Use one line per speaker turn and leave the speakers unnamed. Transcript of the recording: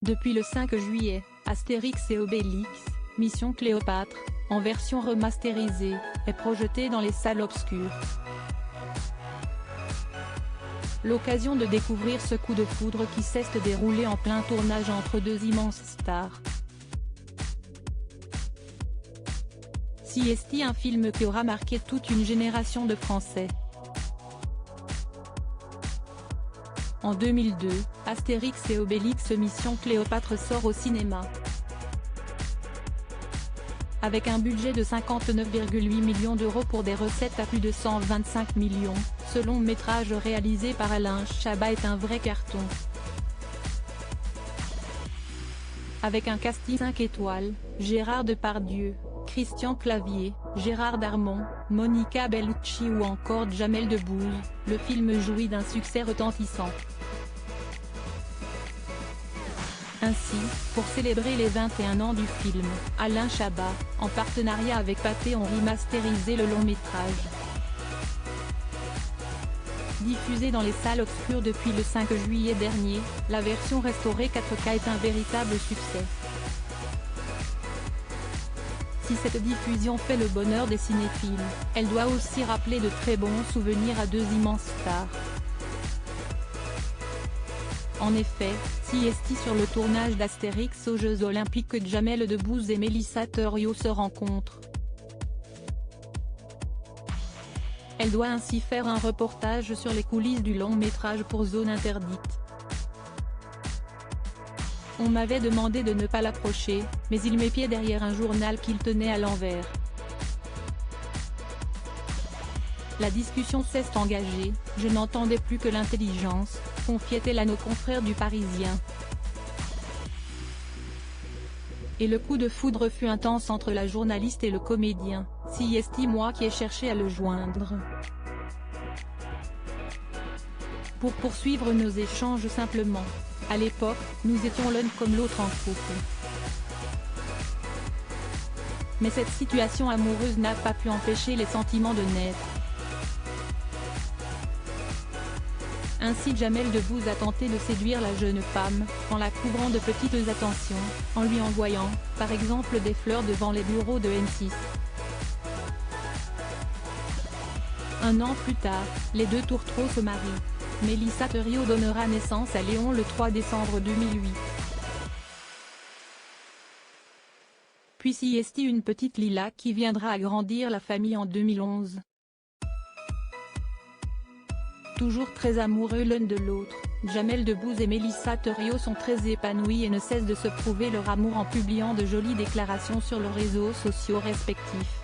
Depuis le 5 juillet, Astérix et Obélix, Mission Cléopâtre, en version remasterisée, est projetée dans les salles obscures. L'occasion de découvrir ce coup de foudre qui s'est déroulé en plein tournage entre deux immenses stars. CST, un film qui aura marqué toute une génération de Français. En 2002, Astérix et Obélix Mission Cléopâtre sort au cinéma. Avec un budget de 59,8 millions d'euros pour des recettes à plus de 125 millions, ce long métrage réalisé par Alain Chabat est un vrai carton. Avec un casting 5 étoiles, Gérard Depardieu, Christian Clavier, Gérard Darmon, Monica Bellucci ou encore Jamel Debbouze, le film jouit d'un succès retentissant. Ainsi, pour célébrer les 21 ans du film, Alain Chabat, en partenariat avec Pathé, ont remasterisé le long métrage. Diffusée dans les salles obscures depuis le 5 juillet dernier, la version restaurée 4K est un véritable succès. Si cette diffusion fait le bonheur des cinéphiles, elle doit aussi rappeler de très bons souvenirs à deux immenses stars. En effet, CST sur le tournage d'Astérix aux Jeux Olympiques que Jamel Debbouze et Mélissa Thériault se rencontrent. Elle doit ainsi faire un reportage sur les coulisses du long métrage pour Zone Interdite. On m'avait demandé de ne pas l'approcher, mais il m'épiait derrière un journal qu'il tenait à l'envers. La discussion s'est engagée, je n'entendais plus que l'intelligence, confiait-elle à nos confrères du Parisien. Et le coup de foudre fut intense entre la journaliste et le comédien, CST, moi qui ai cherché à le joindre. Pour poursuivre nos échanges simplement. À l'époque, nous étions l'un comme l'autre en couple. Mais cette situation amoureuse n'a pas pu empêcher les sentiments de naître. Ainsi Jamel Debbouze a tenté de séduire la jeune femme, en la couvrant de petites attentions, en lui envoyant, par exemple des fleurs devant les bureaux de M6. Un an plus tard, les deux tourtereaux se marient. Mélissa Thériault donnera naissance à Léon le 3 décembre 2008. Puis CST, une petite Lila qui viendra agrandir la famille en 2011. Toujours très amoureux l'un de l'autre, Jamel Debbouze et Mélissa Thériault sont très épanouis et ne cessent de se prouver leur amour en publiant de jolies déclarations sur leurs réseaux sociaux respectifs.